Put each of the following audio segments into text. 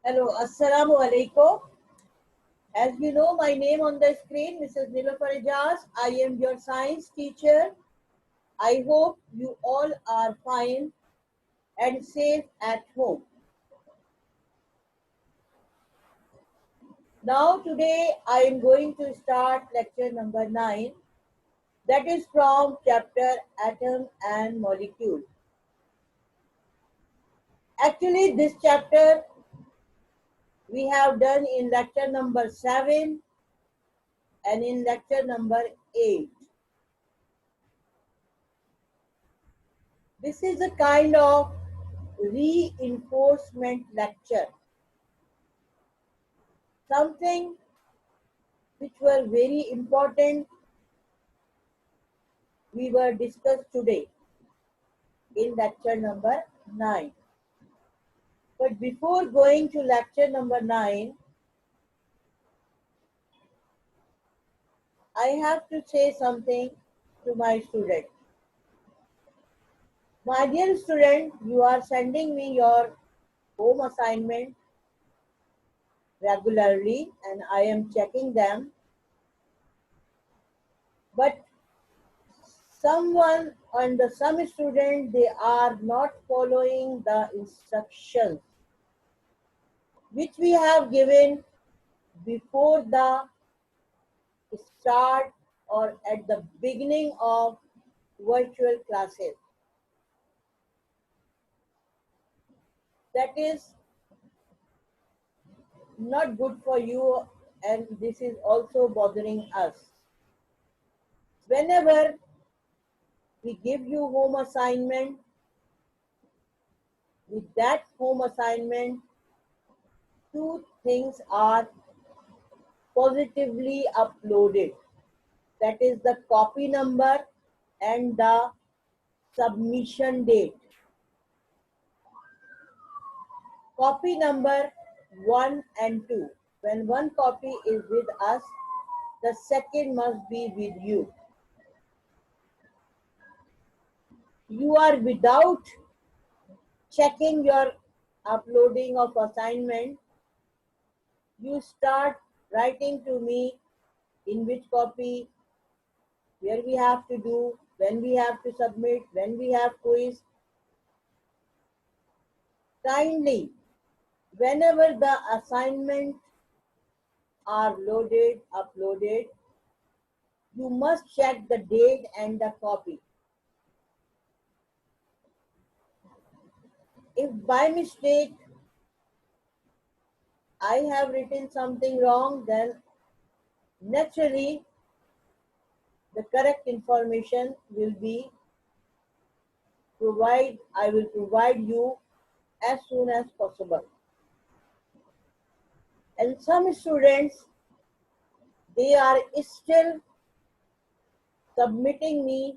Hello, Assalamu alaikum. As you know, my name on the screen, Mrs. Nilofar Ijaz. I am your science teacher. I hope you all are fine and safe at home. Now, today I am going to start lecture number 9, that is from chapter Atom and Molecule. Actually, this chapter we have done in lecture number 7 and in lecture number 8. This is a kind of reinforcement lecture, something which were very important we were discussed today in lecture number 9. But before going to lecture number 9, I have to say something to my student. My dear student, you are sending me your home assignment regularly and I am checking them. But someone and some students, they are not following the instructions which we have given before the start or at the beginning of virtual classes. That is not good for you, and this is also bothering us. Whenever we give you home assignment, with that home assignment, two things are positively uploaded. That is the copy number and the submission date. Copy number 1 and 2. When one copy is with us, the second must be with you. You are without checking your uploading of assignment. You start writing to me in which copy, where we have to do, when we have to submit, when we have quiz. Kindly, whenever the assignment are loaded, uploaded, you must check the date and the copy. If by mistake I have written something wrong, then naturally the correct information will be I will provide you as soon as possible. And some students, they are still submitting me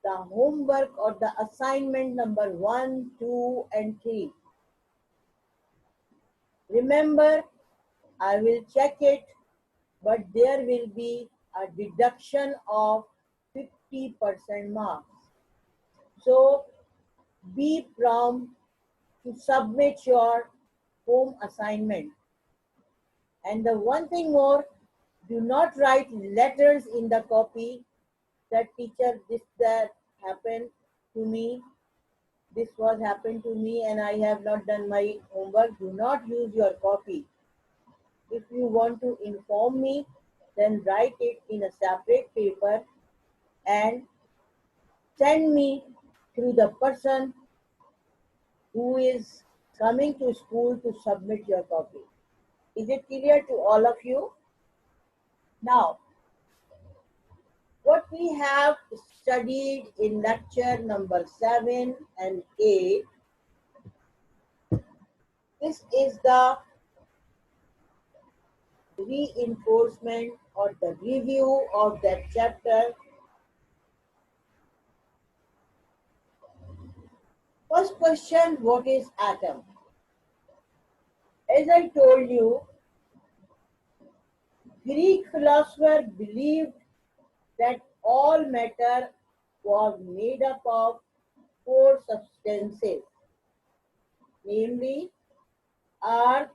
the homework or the assignment number 1, 2, and 3. Remember, I will check it, but there will be a deduction of 50% marks. So be prompt to submit your home assignment. And the one thing more, do not write letters in the copy that teacher, that happened to me, this was happened to me and I have not done my homework. Do not use your copy. If you want to inform me, then write it in a separate paper and send me through the person who is coming to school to submit your copy. Is it clear to all of you? Now, what we have studied in lecture number 7 and 8, this is the reinforcement or the review of that chapter. First question, what is atom? As I told you, Greek philosopher believed that all matter was made up of four substances, namely earth,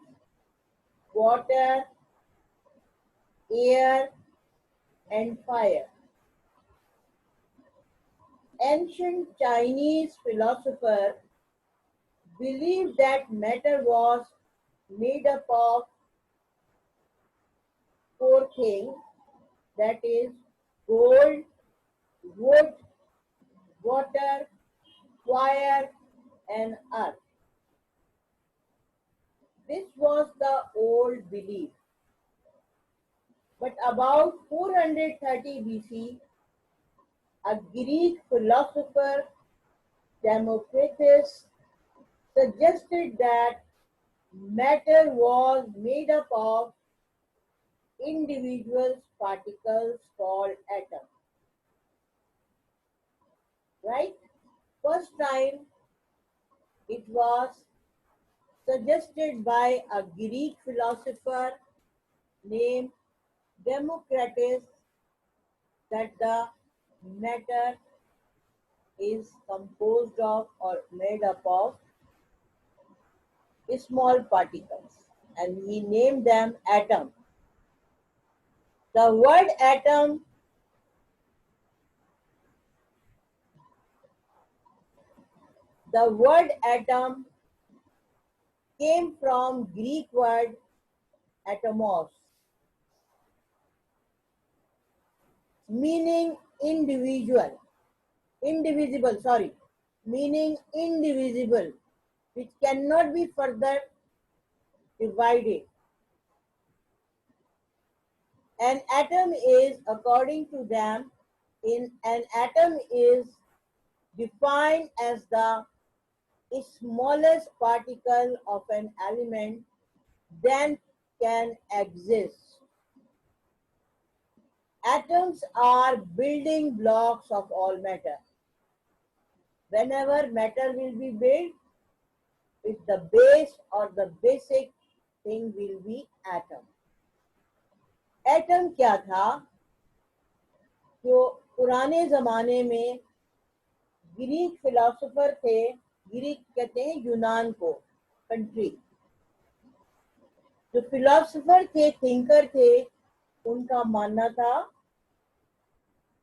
water, air, and fire. Ancient Chinese philosopher believed that matter was made up of four things, that is gold, wood, water, fire, and earth. This was the old belief. But about 430 BC, a Greek philosopher, Democritus, suggested that matter was made up of individual particles called atoms. Right? First time it was suggested by a Greek philosopher named Democritus that the matter is composed of or made up of small particles, and he named them atom. The word atom came from Greek word atomos, meaning meaning indivisible, which cannot be further divided. An atom is, according to them, an atom is defined as the smallest particle of an element that can exist. Atoms are building blocks of all matter. Whenever matter will be built, with the base or the basic thing will be atom. Atom क्या था? जो पुराने जमाने में Greek philosopher थे, Greek कहते हैं यूनान को कंट्री, जो फिलोसोफर थे, थिंकर थे, उनका मानना था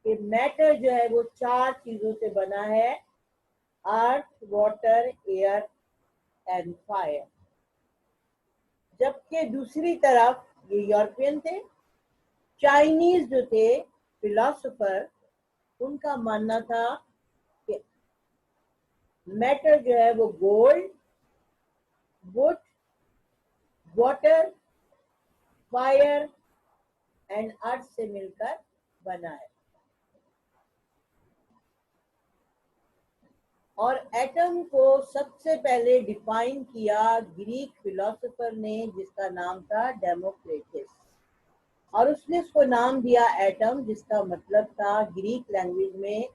कि मैटर जो है वो चार चीजों से बना है, अर्थ, वाटर, एयर एंड फायर। जबकि दूसरी तरफ ये यूरोपियन थे, चाइनीज जो थे फिलोसोफर, उनका मानना था कि मैटर जो है वो gold, would, water, fire and earth से मिलकर बना है। और एटम को सबसे पहले डिफाइन किया ग्रीक फिलोसोफर ने, जिसका नाम था डेमोक्रिटस, और उसने उसको नाम दिया एटम, जिसका मतलब था ग्रीक लैंग्वेज में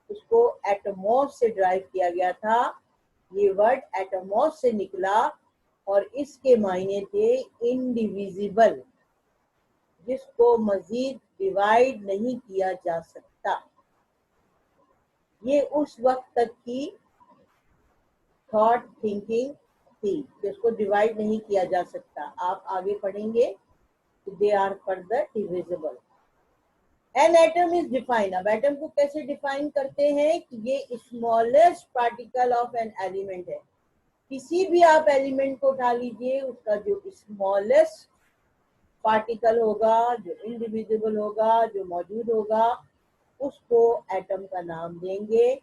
उसको एटमोस से ड्राइव किया गया था। ये वर्ड एटमोस से निकला और इसके मायने थे इनडिविजिबल, जिसको मजीद डिवाइड नहीं किया जा सकता। ये उस वक्त तक की थॉट थिंकिंग थी, जिसको डिवाइड नहीं किया जा सकता। आप आगे पढ़ेंगे, they are further divisible. An atom is defined. अब एटम को कैसे डिफाइन करते हैं कि ये smallest particle of an element है। किसी भी आप एलिमेंट को उठा लीजिए, उसका जो स्मॉलेस्ट पार्टिकल होगा, जो इनडिविजिबल होगा, जो मौजूद होगा, उसको एटम का नाम देंगे।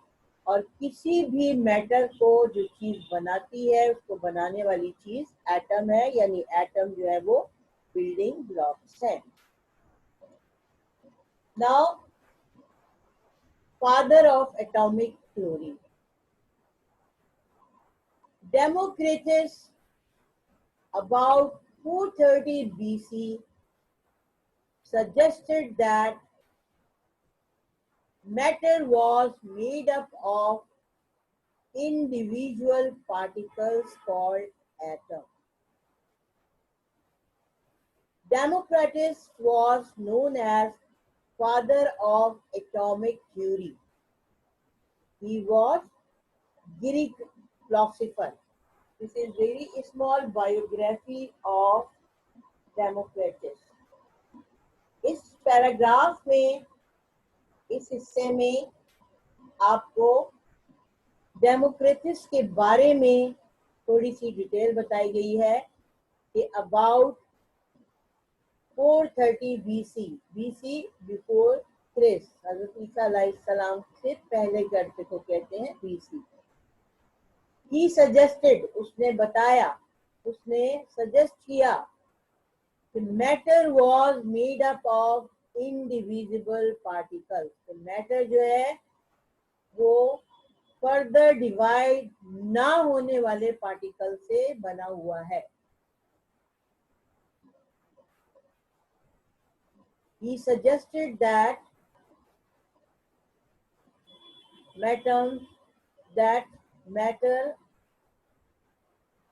और किसी भी मैटर को जो चीज बनाती है, उसको बनाने वाली चीज एटम है, यानी एटम जो है वो बिल्डिंग ब्लॉक्स है। Now father of atomic theory, Democritus, about 430 BC, suggested that matter was made up of individual particles called atoms. Democritus was known as father of atomic theory. He was Greek philosopher. This is very small biography of democracies. इस paragraph में, इस हिस्से में आपको democracies के बारे में थोड़ी सी डिटेल बताई गई है कि about 430 BC, BC before Christ, Hazrat Isa अलैहिस्सलाम से पहले के अर्थ को कहते हैं BC। ही सजेस्टेड, उसने बताया, उसने सजेस्ट किया कि matter was made up of indivisible particles. तो मैटर जो है वो फर्दर डिवाइड ना होने वाले पार्टिकल से बना हुआ है। He suggested that matter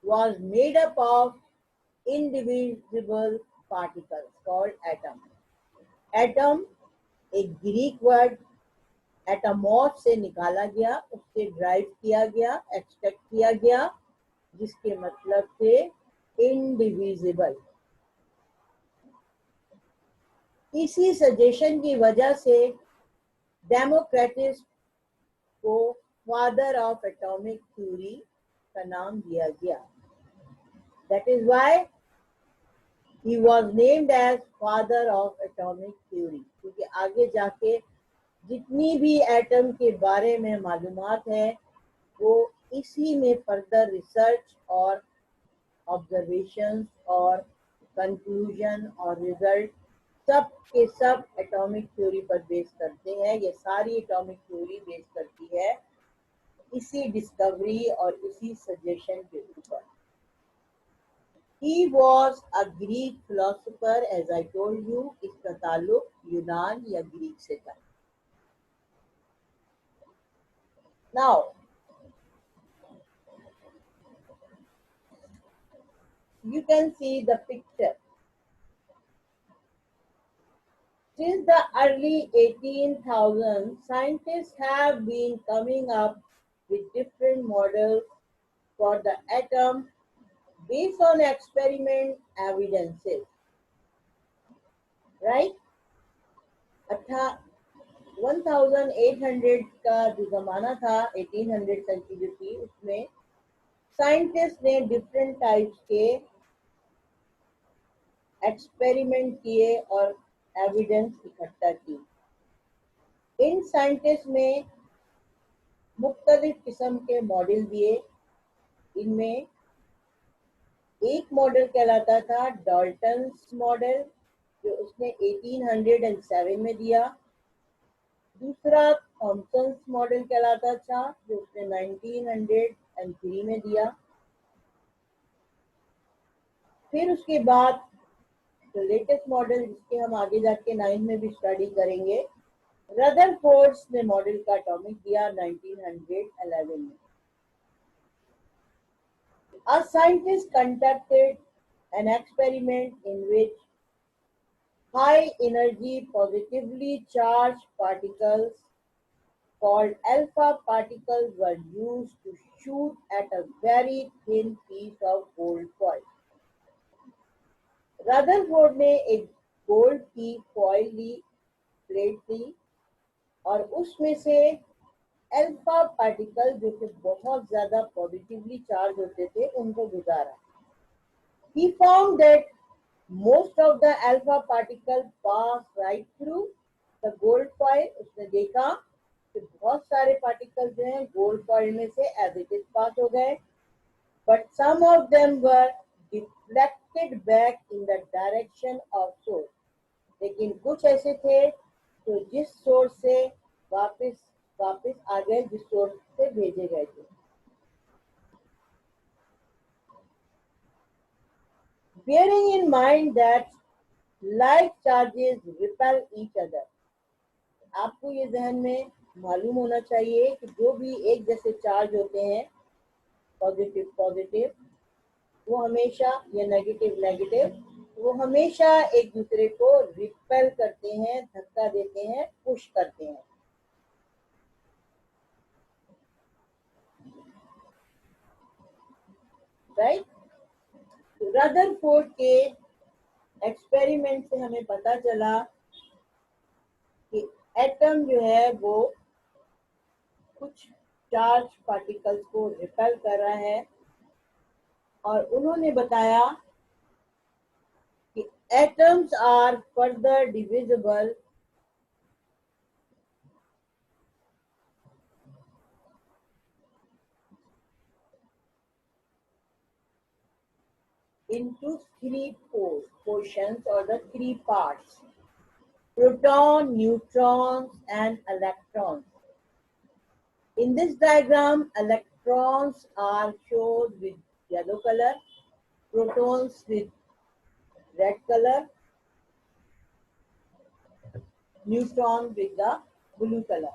was made up of indivisible particles called atom. Atom एक ग्रीक वर्ड एटमॉस से निकाला गया, उससे ड्राइव किया गया, एक्सट्रैक्ट किया गया, जिसके मतलब थे इनडिविजिबल। इसी सजेशन की वजह से डेमोक्रेटिस को फादर ऑफ एटॉमिक थ्योरी का नाम दिया गया। That is why he was named as father of atomic theory, क्योंकि आगे जाके जितनी भी एटम के बारे में मालूमात है वो इसी में फर्दर रिसर्च और ऑब्जर्वेशंस और कंक्लूजन और रिजल्ट सब के सब एटॉमिक थ्योरी पर बेस करते हैं। ये सारी एटॉमिक थ्योरी बेस करती है इसी डिस्कवरी और इसी सजेशन के ऊपर। He was a Greek philosopher, as I told you, इसका ताल्लुक यूनान या ग्रीक से था। Now, you can see the picture. Since the early 18,000s, scientists have been coming up with different models for the atom based on experiment evidences. Right? 1800 का जो जमाना था, 1800 तक जो थी, उसमें साइंटिस्ट ने डिफरेंट टाइप्स के एक्सपेरिमेंट किए और एविडेंस इकट्ठा की। इन साइंटिस्ट में मुख्तलिफ किस्म के मॉडल दिए। इनमें एक मॉडल कहलाता था डाल्टन्स मॉडल, जो उसने 1807 में दिया। दूसरा थॉमसन्स मॉडल कहलाता था, जो उसने 1903 में दिया। फिर उसके बाद जो लेटेस्ट मॉडल, जिसके हम आगे जाके 9th में भी स्टडी करेंगे, रदरफोर्ड ने मॉडल का एटॉमिक दिया 1911 में। A scientist conducted an experiment in which high energy positively charged particles called alpha particles were used to shoot at a very thin piece of gold foil. Rutherford ने एक gold की foil ली, plate ली, और उसमें से alpha particle जो कि बहुत ज्यादा पॉजिटिवली चार्ज होते थे उनको गुजारा। He found that most of the alpha particle pass right through the gold foil. उसने देखा कि बहुत सारे पार्टिकल जो हैं गोल्ड फॉइल में से एज इट इज पास हो गए, but some of them were deflected back in the direction of source. लेकिन कुछ ऐसे थे जो जिस सोर्स से वापस आ गए, जिस सोर्स से भेजे गए थे। Bearing in mind that like charges repel each other, आपको ये जहन में मालूम होना चाहिए कि जो भी एक जैसे चार्ज होते हैं, पॉजिटिव पॉजिटिव, वो हमेशा, या नेगेटिव नेगेटिव, वो हमेशा एक दूसरे को रिपेल करते हैं, धक्का देते हैं, पुश करते हैं। राइट। रदरफोर्ड के एक्सपेरिमेंट से हमें पता चला कि एटम जो है वो कुछ चार्ज पार्टिकल्स को रिपेल कर रहा है, और उन्होंने बताया कि atoms are further divisible into three portions or the three parts: proton, neutrons, and electrons. In this diagram, electrons are shown with yellow color, protons with red color, neutron with the blue color.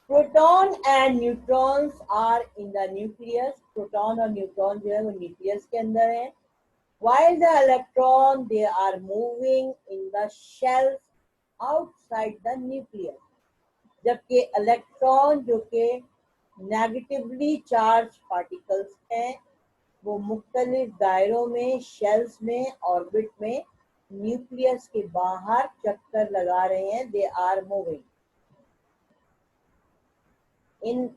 Proton and neutrons are in the nucleus, proton और neutron जो है वो nucleus के अंदर है, while the electron they are moving in the shells outside the nucleus. जबकि electron जो कि नेगेटिवली चार्ज पार्टिकल्स हैं वो मुख्तलिफ दायरों में, शेल्स में, ऑर्बिट में न्यूक्लियस के बाहर चक्कर लगा रहे हैं. They are moving. In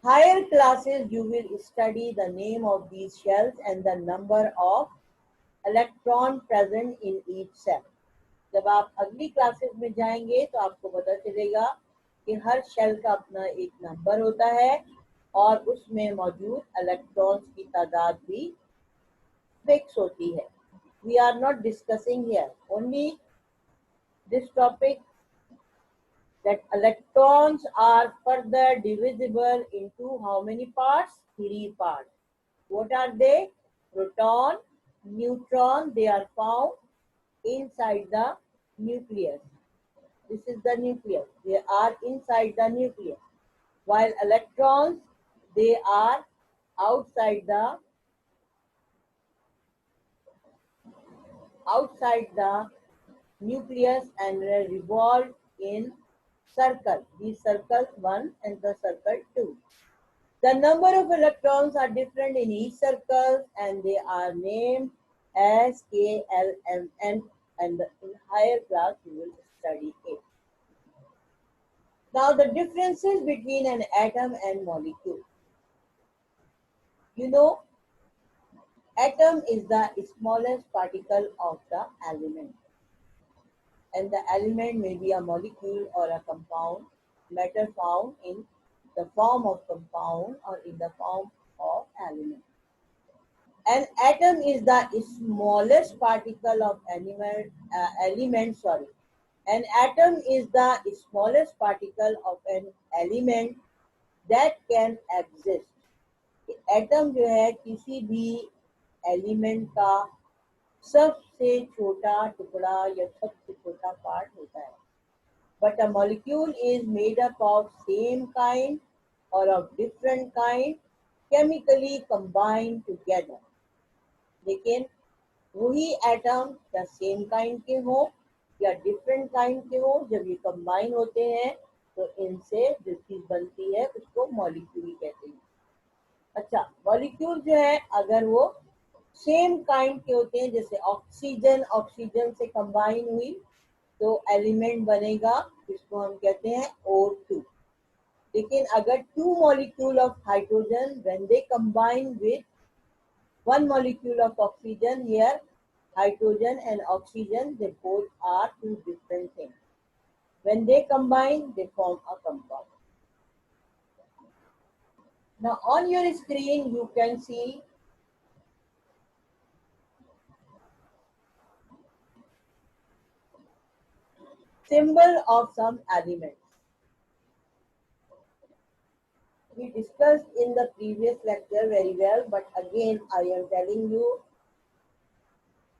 higher classes, you will study the name of these shells and the number of electron present in each cell. जब आप अगली क्लासेस में जाएंगे तो आपको पता चलेगा कि हर शेल का अपना एक नंबर होता है और उसमें मौजूद इलेक्ट्रॉन्स की तादाद भी फिक्स होती है. We are not discussing here only this topic, that electrons are further divisible into how many parts? 3 parts. What are they? Proton, neutron, they are found inside the nucleus. This is the nucleus. They are inside the nucleus. While electrons, they are outside the nucleus and revolve in circle. These circles 1 and the circle 2. The number of electrons are different in each circle and they are named as K, L, M, N, and in higher class you will study it. Now the differences between an atom and molecule. You know, atom is the smallest particle of the element. And the element may be a molecule or a compound, matter found in the form of compound or in the form of element. An atom is the smallest particle of element. An atom is the smallest particle of an element that can exist. Atom जो है किसी भी element का सबसे छोटा टुकड़ा या सबसे छोटा पार्ट होता है. But a molecule is made up of same kind or of different kind chemically combined together. लेकिन वही एटम या सेम काइंड के हो या डिफरेंट काइंड के हो, जब ये कंबाइन होते हैं तो इनसे जो चीज बनती है उसको मॉलिक्यूल कहते हैं. अच्छा, मॉलिक्यूल जो है अगर वो सेम काइंड के होते हैं, जैसे ऑक्सीजन से कंबाइन हुई तो एलिमेंट बनेगा जिसको हम कहते हैं O2. लेकिन अगर 2 molecule of hydrogen when they combine with 1 molecule of oxygen, here hydrogen and oxygen, they both are 2 different things. When they combine, they form a compound. Now on your screen you can see symbol of some elements. We discussed in the previous lecture very well, but again I am telling you,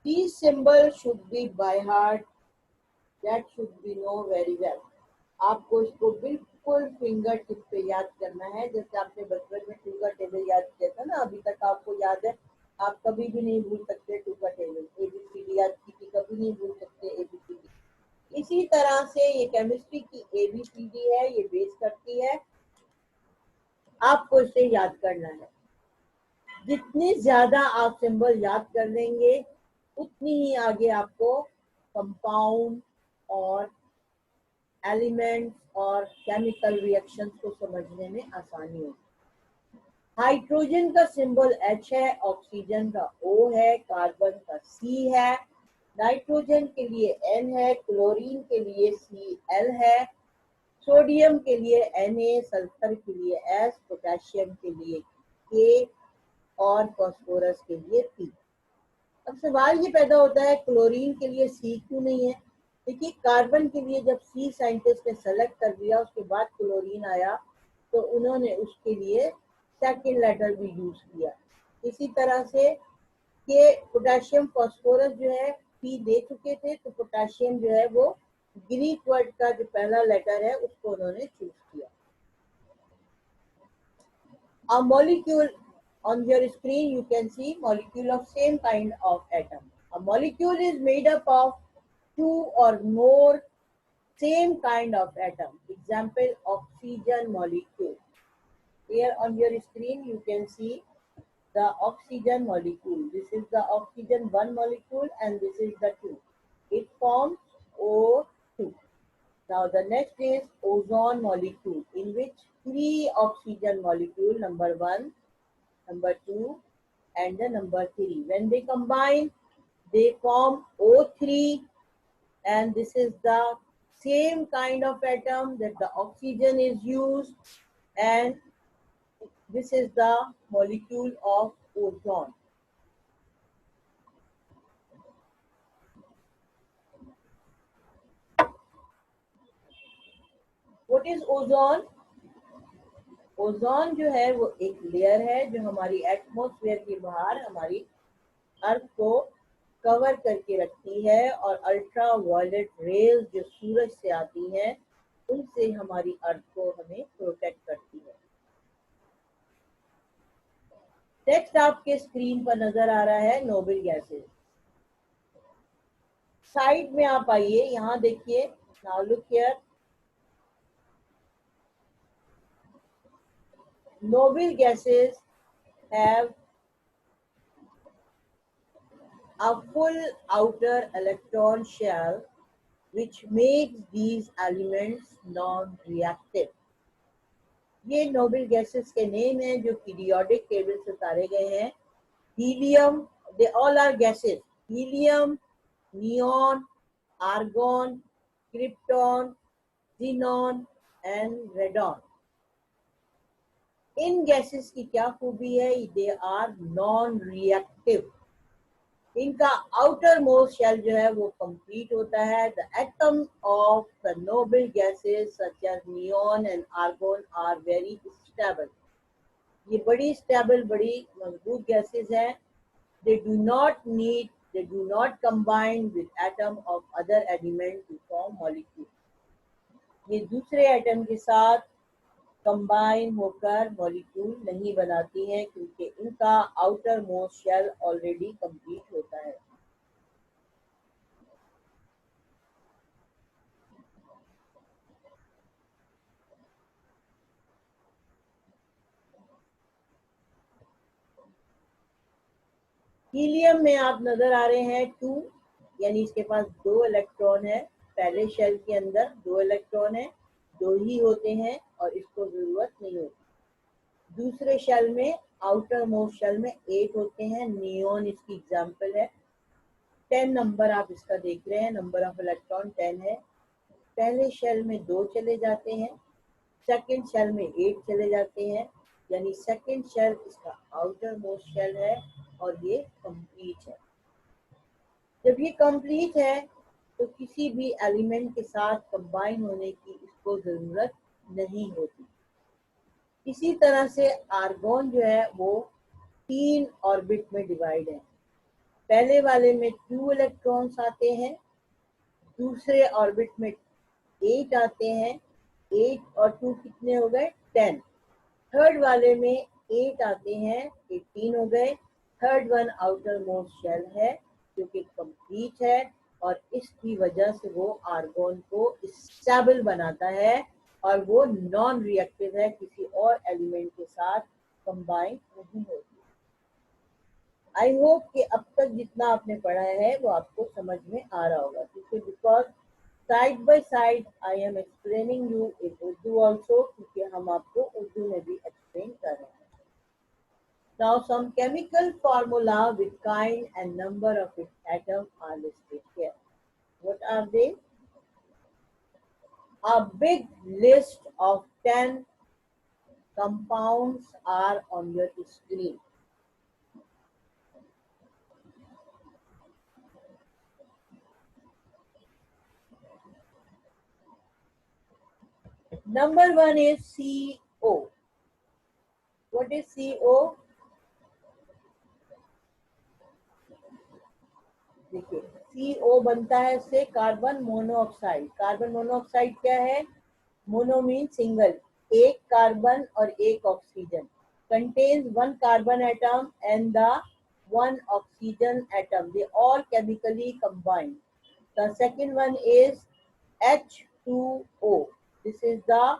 these symbols should be by heart, that should be know very well. आपको इसको बिल्कुल finger tip पे याद करना है, जैसे आपने बचपन में टू का टेबल याद किया था ना, अभी तक आपको याद है. आप कभी भी नहीं भूल सकते टू का टेबल. ABCD याद की थी, कभी नहीं भूल सकते ABCD. इसी तरह से ये केमिस्ट्री की ABCD है, ये बेस करती है, आपको इसे याद करना है. जितनी ज्यादा आप सिंबल याद कर लेंगे उतनी ही आगे आपको कंपाउंड और एलिमेंट्स और केमिकल रिएक्शंस को समझने में आसानी होगी। हाइड्रोजन का सिंबल H है, ऑक्सीजन का O है, कार्बन का C है, नाइट्रोजन के लिए N है, क्लोरीन के लिए Cl है, सोडियम के लिए Na, सल्फर के लिए S, पोटेशियम के लिए K और फास्फोरस के लिए P। अब सवाल ये पैदा होता है क्लोरीन के लिए C क्यों नहीं है? देखिए कार्बन के लिए जब C साइंटिस्ट ने सेलेक्ट कर दिया उसके बाद क्लोरीन आया तो उन्होंने उसके लिए सेकंड लेटर भी यूज किया। इसी तरह से कि पोटेशियम फास्फोरस जो है P दे चुके थे तो पोटेशियम जो है वो ग्रीक वर्ड का जो पहला लेटर है उसको उन्होंने चूज किया। A molecule on your screen you can see molecule of same kind of atom. A molecule is made up of two or more same kind of atom. Example oxygen molecule. Here on your screen you can see the oxygen molecule. This is the oxygen 1 molecule and this is the 2. It forms O2. Now the next is ozone molecule in which three oxygen molecule number 1, number 2 and the number 3. When they combine they form O3 and this is the same kind of atom that the oxygen is used and this is the molecule of ozone. What is ozone? Ozone जो है वो एक layer है जो हमारी atmosphere के बाहर हमारी अर्थ को कवर करके रखती है और अल्ट्रा वायलेट रेज जो सूरज से आती हैं उनसे हमारी अर्थ को हमें प्रोटेक्ट करती है। टेक्स्ट आपके स्क्रीन पर नजर आ रहा है नोबल गैसेस। साइड में आप आइए, यहाँ देखिए। Now look here. Noble gases have a full outer electron shell which makes these elements non-reactive. ये नोबल गैसेस के नेम हैं जो पीरियोडिक टेबल से उतारे गए हैं। Helium, they all are gases. Helium, neon, argon, krypton, xenon and radon. इन gases की क्या खूबी है? They are non reactive. इनका आउटर मोस्ट शेल जो है वो कंप्लीट होता है। The atom of the noble gases such as neon and argon are very stable. ये बड़ी स्टेबल, बड़ी मजबूत गैसेस हैं। They do not combine with atom of other element to form molecule. ये दूसरे एटम के साथ कंबाइन होकर मॉलिक्यूल नहीं बनाती हैं क्योंकि इनका outermost shell already complete होता है। हीलियम में आप नजर आ रहे हैं 2, यानी इसके पास 2 इलेक्ट्रॉन है। पहले शेल के अंदर 2 इलेक्ट्रॉन है, 2 ही होते हैं और इसको जरूरत नहीं होती। दूसरे शेल में, आउटर मोस्ट शेल में 8 होते हैं। नियॉन इसकी एग्जांपल है। 10 नंबर आप इसका देख रहे हैं, नंबर ऑफ इलेक्ट्रॉन 10 है। पहले शेल में 2 चले जाते हैं, सेकंड शेल में 8 चले जाते हैं, यानी सेकंड शेल इसका आउटर मोस्ट शेल है और ये कंप्लीट है। जब ये कंप्लीट है तो किसी भी एलिमेंट के साथ कंबाइन होने की इसको जरूरत नहीं होती। इसी तरह से आर्गन जो है वो 3 ऑर्बिट में डिवाइड है। पहले वाले में 2 इलेक्ट्रॉन्स आते हैं, दूसरे ऑर्बिट में 8 आते हैं। 8 और 2 कितने हो गए? 10। थर्ड वाले में 8 आते हैं, 18 हो गए। Third one outermost shell है जो कि कंप्लीट है और इसकी वजह से वो आर्गन को स्टेबल बनाता है और वो नॉन रिएक्टिव है, किसी और एलिमेंट के साथ कंबाइन नहीं होती। आई होप कि अब तक जितना आपने पढ़ा है वो आपको समझ में आ रहा होगा, क्योंकि because side by side I am explaining you in Urdu also, क्योंकि हम आपको उर्दू में भी एक्सप्लेन कर रहे हैं. Now some chemical formula with kind and number of its atoms are listed here. What are they? A big list of 10 compounds are on your screen. Number one is CO. What is CO? देखिए, CO बनता है इससे carbon monoxide. Carbon monoxide क्या है? Mono mean single, एक carbon और एक oxygen. Contains one carbon atom and the one oxygen atom. They all chemically combine. The second one is H2O. This is the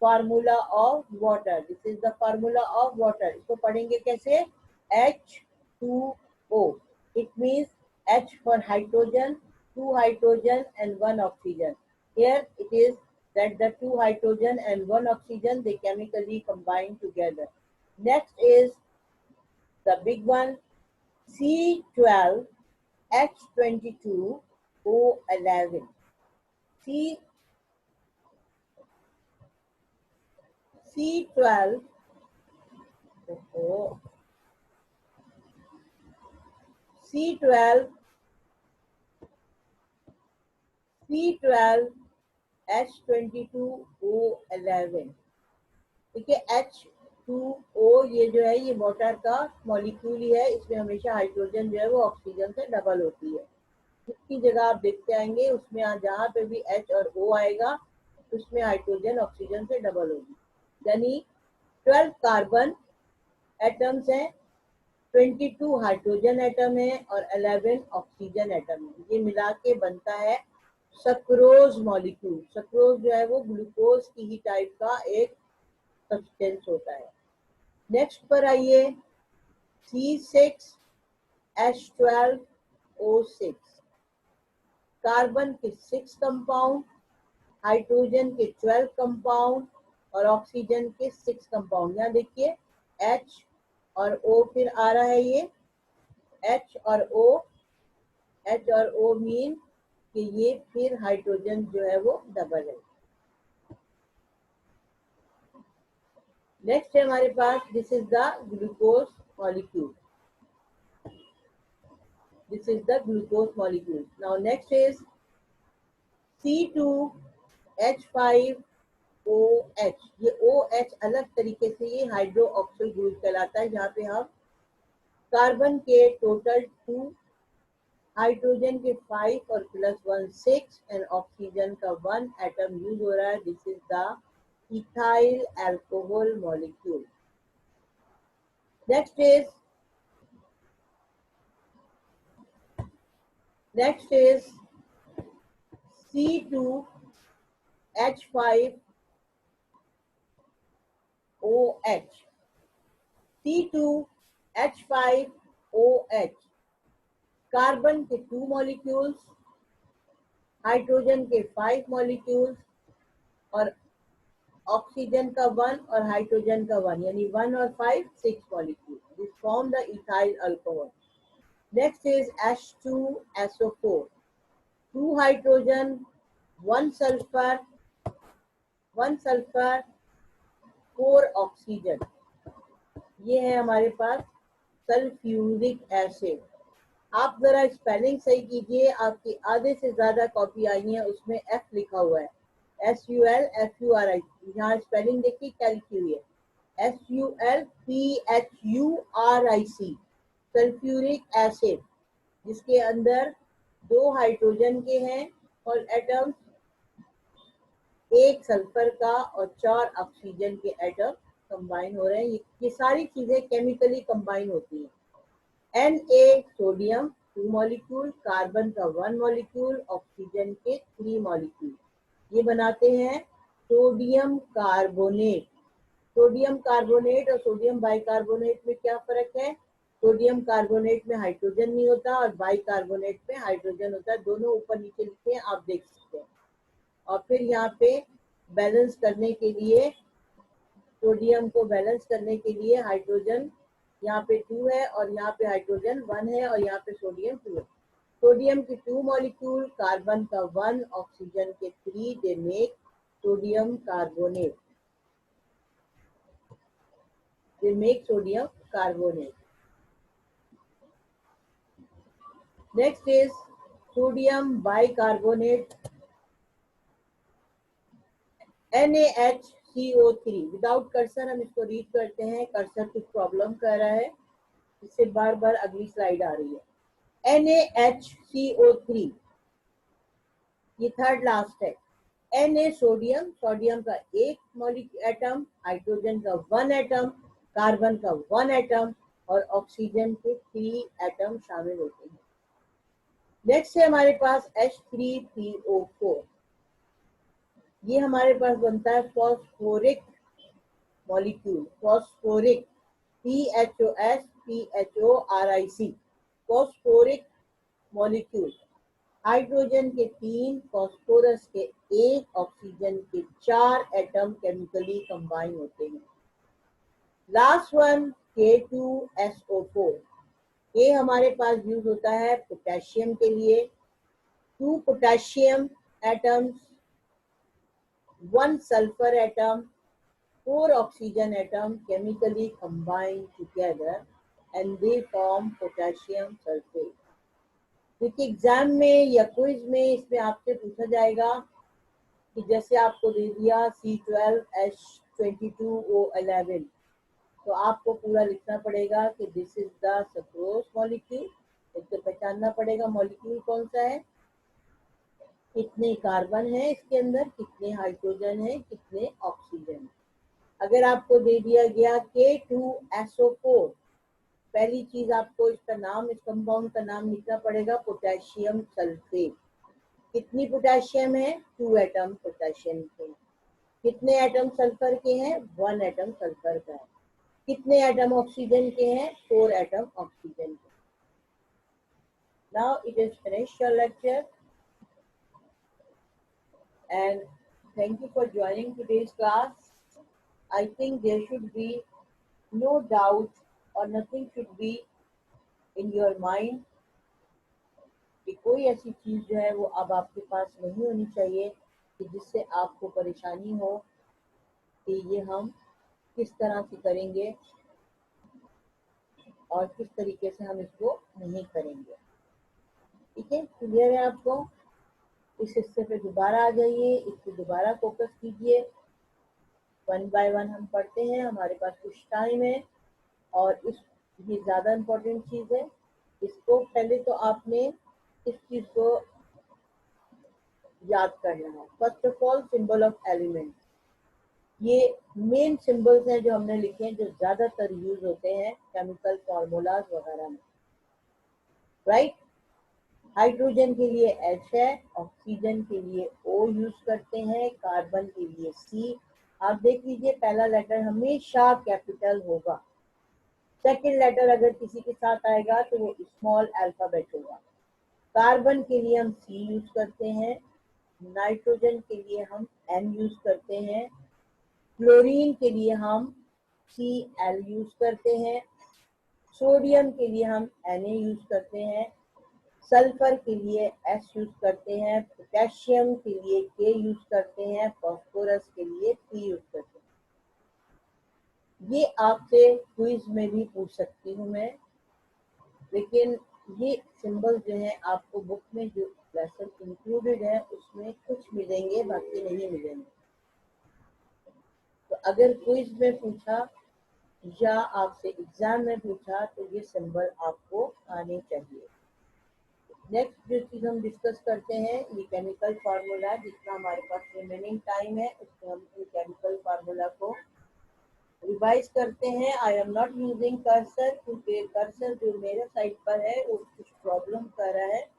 formula of water. This is the formula of water. इसको पढ़ेंगे कैसे? H2O. It means H for hydrogen, two hydrogen and one oxygen. Here it is that the two hydrogen and one oxygen, they chemically combine together. Next is the big one, C12H22O11. C C12 oh, C12 C12 H22O11. ठीक है, H2O ये जो है ये water का molecule ही है. इसमें हमेशा हाइड्रोजन जो है वो ऑक्सीजन से डबल होती है. जितनी जगह आप देखते आएंगे उसमें जहाँ पे भी H और O आएगा उसमें हाइड्रोजन ऑक्सीजन से डबल होगी. यानी 12 कार्बन एटम्स हैं, 22 हाइड्रोजन एटम है और 11 ऑक्सीजन एटम है. ये मिला के बनता है सक्रोज मॉलिक्यूल. सक्रोज जो है वो ग्लूकोज की ही टाइप का एक सब्सटेंस होता है. नेक्स्ट पर आइए, C6H12O6. कार्बन के 6 कंपाउंड, हाइड्रोजन के 12 कंपाउंड और ऑक्सीजन के 6 कंपाउंड. यहाँ देखिए H और O फिर आ रहा है. ये H और O मीन कि ये फिर हाइड्रोजन जो है वो डबल है. नेक्स्ट है हमारे पास, this is the glucose molecule. This is the glucose molecule. Now next is C2H5OH. ये OH अलग तरीके से ये हाइड्रोक्सिल ग्रुप कहलाता है, जहाँ पे हम कार्बन के टोटल 2, हाइड्रोजन के 5 और +1 6 एंड ऑक्सीजन का 1 एटम यूज हो रहा है. This is the ethyl alcohol molecule. Next is C2H5OH. C2H5OH. Carbon के 2 मॉलिक्यूल्स, हाइड्रोजन के 5 मॉलिक्यूल्स और ऑक्सीजन का 1 और हाइड्रोजन का 1, यानी 1 और 5 6 molecule. This form the ethyl alcohol. Next is H2SO4. 2 hydrogen, 1 sulfur, 4 oxygen. ये है हमारे पास सल्फ्यूरिक एसिड. आप जरा स्पेलिंग सही कीजिए. आपकी आधे से ज्यादा कॉपी आई है, उसमें F लिखा हुआ है, SULFURI. यहाँ स्पेलिंग देखिए क्या लिखी हुई है, SULPHURIC. सल्फ्यूरिक एसिड, जिसके अंदर 2 हाइड्रोजन के हैं और एटम 1 सल्फर का और 4 ऑक्सीजन के एटम कंबाइन हो रहे हैं. ये सारी चीजें केमिकली कंबाइन होती हैं. Na सोडियम 2 मॉलिक्यूल, कार्बन का 1 मॉलिक्यूल, ऑक्सीजन के 3 मॉलिक्यूल. ये बनाते हैं सोडियम कार्बोनेट. सोडियम कार्बोनेट और सोडियम बाइकार्बोनेट में क्या फर्क है? सोडियम कार्बोनेट में हाइड्रोजन नहीं होता और बाइकार्बोनेट में हाइड्रोजन होता है। दोनों ऊपर नीचे लिखे हैं, आप देख सकते हैं। और फिर यहाँ पे बैलेंस करने के लिए, सोडियम को बैलेंस करने के लिए हाइड्रोजन यहाँ पे 2 है और यहाँ पे हाइड्रोजन 1 है और यहाँ पे सोडियम 2 है। सोडियम की 2 मॉलिक्यूल, कार्बन का 1, ऑक्सीजन के 3, they make sodium carbonate, they make sodium carbonate. Next is sodium bicarbonate NaHCO3। Without cursor हम इसको रीड करते हैं, कर्सर कुछ प्रॉब्लम कर रहा है, इससे बार बार अगली स्लाइड आ रही है। NaHCO3 ये थर्ड लास्ट है। Na सोडियम, सोडियम का एक एटम, हाइड्रोजन का 1 एटम, कार्बन का 1 एटम और ऑक्सीजन के 3 एटम शामिल होते हैं। नेक्स्ट है हमारे पास H3PO4। ये हमारे पास बनता है phosphoric molecule, phosphoric PHOS phosphoric molecule. Hydrogen के 3, फॉस्फोरस के 1, ऑक्सीजन के 4 एटम केमिकली कंबाइन होते हैं। Last one K2SO4। ये हमारे पास यूज होता है पोटेशियम के लिए। 2 potassium atoms, 1 sulfur atom, 4 oxygen atom chemically combine together and they form potassium sulfate। क्योंकि एग्जाम में या क्विज में इसमें आपसे पूछा जाएगा कि जैसे आपको दे दिया C12H22O11, तो आपको पूरा लिखना पड़ेगा कि this is the sucrose molecule. इसको पहचानना पड़ेगा मॉलिक्यूल कौन सा है, कितने कार्बन है इसके अंदर, कितने हाइड्रोजन है, कितने ऑक्सीजन है। अगर आपको दे दिया गया K2SO4, पहली चीज आपको इसका नाम, इस कंपाउंड का नाम लिखना पड़ेगा पोटेशियम सल्फेट। कितनी पोटेशियम है, 2 एटम पोटेशियम के। कितने एटम सल्फर के हैं, 1 एटम सल्फर का है। कितने एटम ऑक्सीजन के हैं, 4 एटम ऑक्सीजन के। Now it is finish your lecture and thank you for joining today's class. I think there should be no doubt or nothing should be in your mind कि कोई ऐसी चीज जो है वो अब आपके पास नहीं होनी चाहिए कि जिससे आपको परेशानी हो कि ये हम किस तरह से करेंगे और किस तरीके से हम इसको नहीं करेंगे। ठीक है, क्लियर है आपको? इस हिस्से पे दोबारा आ जाइए, इसको दोबारा फोकस कीजिए। 1 बाय 1 हम पढ़ते हैं, हमारे पास कुछ टाइम है और ये ज़्यादा इम्पोर्टेंट चीज़ है। इसको पहले तो आपने इस चीज़ को याद करना है। First of all symbol of element, ये मेन सिंबल्स हैं जो हमने लिखे हैं, जो ज़्यादातर यूज होते हैं केमिकल फार्मूलाज वगैरह में, राइट। हाइड्रोजन के लिए H है, ऑक्सीजन के लिए O यूज करते हैं, कार्बन के लिए C। आप देख लीजिए पहला लेटर हमेशा कैपिटल होगा, सेकंड लेटर अगर किसी के साथ आएगा तो वो स्मॉल अल्फाबेट होगा। कार्बन के लिए हम C यूज करते हैं, नाइट्रोजन के लिए हम N यूज करते हैं, क्लोरीन के लिए हम Cl यूज करते हैं, सोडियम के लिए हम Na यूज करते हैं, सल्फर के लिए S यूज करते हैं, पोटेशियम के लिए K यूज करते हैं, फास्फोरस के लिए P यूज करते हैं। ये आपसे क्विज में भी पूछ सकती हूँ मैं, लेकिन ये सिंबल जो है आपको बुक में जो लेसन इंक्लूडेड है उसमें कुछ मिलेंगे, बाकी नहीं मिलेंगे। तो अगर क्विज में पूछा या आपसे एग्जाम में पूछा तो ये सिंबल आपको आने चाहिए। नेक्स्ट जो चीज हम डिस्कस करते हैं ये केमिकल फार्मूला, जितना हमारे पास रिमेनिंग टाइम है उसमें हम इन केमिकल फार्मूला को रिवाइज करते हैं। I am not using cursor क्योंकि कर्सर जो मेरे साइड पर है वो कुछ प्रॉब्लम कर रहा है।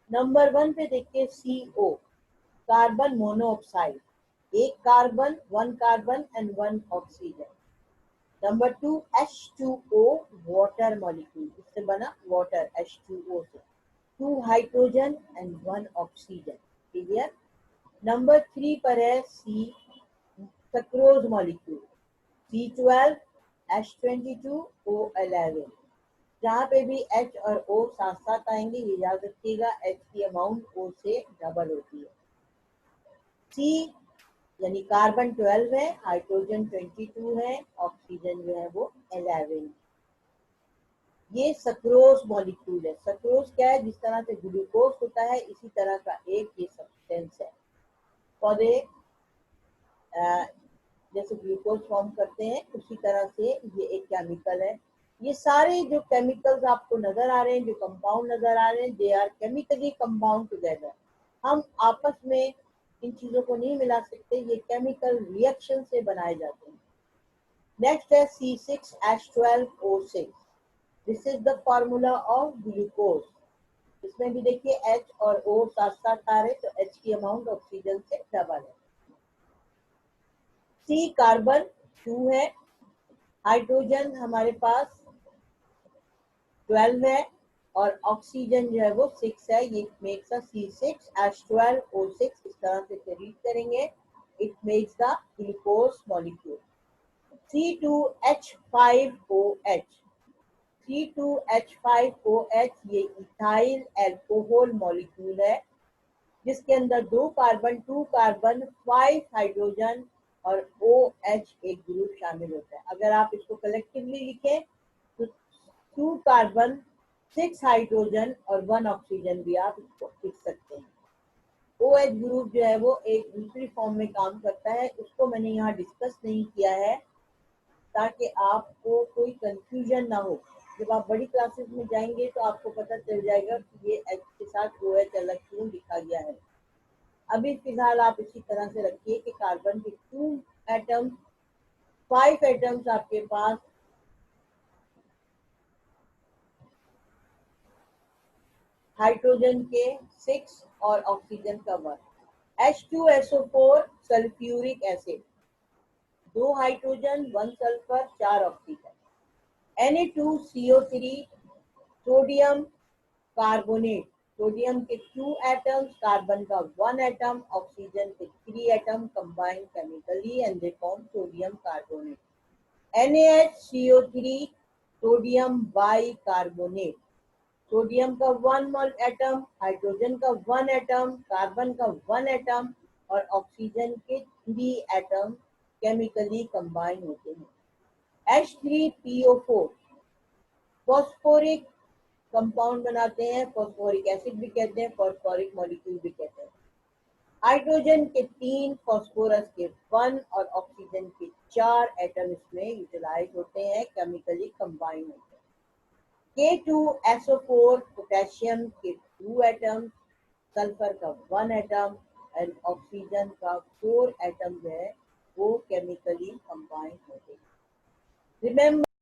नंबर 1 पे देखिए CO, कार्बन मोनोऑक्साइड, एक carbon 1 carbon and 1 oxygen. Number 2 H2O water molecule, इससे बना वाटर H2O से, 2 hydrogen and 1 oxygen. Clear. Number 3 पर है सी sucrose molecule, C12 H22 O11। जहाँ पे भी H और O साथ साथ आएंगे ये याद रखिएगा, H की अमाउंट O से डबल होती है। C यानी कार्बन 12 है, हाइड्रोजन 22 है, ऑक्सीजन जो है वो 11। ये सक्रोज मॉलिक्यूल है। सक्रोज क्या है? जिस तरह से ग्लूकोज होता है इसी तरह का एक ये सब्सटेंस है। पौधे जैसे ग्लूकोज फॉर्म करते हैं उसी तरह से ये एक केमिकल है। ये सारे जो केमिकल्स आपको नजर आ रहे हैं, जो कंपाउंड नजर आ रहे हैं, they are chemically compound together. हम आपस में इन चीजों को नहीं मिला सकते, ये केमिकल रिएक्शन से बनाए जाते हैं। नेक्स्ट है C6H12O6, this is the formula of glucose. इसमें भी देखिए H और O साथ साथ आ रहे, तो H की अमाउंट ऑक्सीजन से डबल है। C कार्बन 2 है, हाइड्रोजन हमारे पास 12 है और ऑक्सीजन जो है वो 6 है। ये मेक्स अ C6H12O6, इस तरह से रीड करेंगे, it makes the glucose molecule. C2H5OH, C2H5OH ये इथाइल एल्कोहल मॉलिक्यूल है, जिसके अंदर 2 कार्बन 2 कार्बन 5 हाइड्रोजन और OH एक ग्रुप शामिल होता है। अगर आप इसको कलेक्टिवली लिखें तो 2 कार्बन 6 हाइड्रोजन और 1 ऑक्सीजन भी आप इसको लिख सकते हैं। OH ग्रुप जो है वो एक दूसरी फॉर्म में काम करता है, उसको मैंने यहाँ डिस्कस नहीं किया है ताकि आपको कोई कंफ्यूजन ना हो। जब आप बड़ी क्लासेस में जाएंगे तो आपको पता चल जाएगा कि ये H के साथ OH अलग क्यों लिखा गया है। अभी फिलहाल आप इसी तरह से रखिए कि कार्बन के 2 एटम्स, 5 एटम्स आपके पास हाइड्रोजन के 6 और ऑक्सीजन का 1। H2SO4 sulphuric acid, 2 hydrogen 1 sulphur 4 oxygen. Na2CO3 sodium carbonate, sodium के 2 एटम्स, कार्बन का 1 एटम, ऑक्सीजन के 3 atom combine chemically and they form sodium carbonate. NaHCO3 sodium by carbonate, sodium का 1 मोल atom, hydrogen का 1 atom, carbon का 1 atom और oxygen के 3 atom chemically combine होते हैं। H3PO4 फॉस्फोरिक कंपाउंड बनाते हैं, फॉस्फोरिक एसिड भी कहते हैं, फॉस्फोरिक मॉलिक्यूल भी कहते हैं। हाइड्रोजन के 3, फॉस्फोरस के 1 और ऑक्सीजन के 4 एटम इसमें यूटिलाइज होते हैं, केमिकली कंबाइन होते हैं। K2SO4 पोटेशियम के 2 एटम, सल्फर का 1 एटम एंड ऑक्सीजन का 4 एटम जो है वो केमिकली कंबाइन होते हैं। रिमेम्बर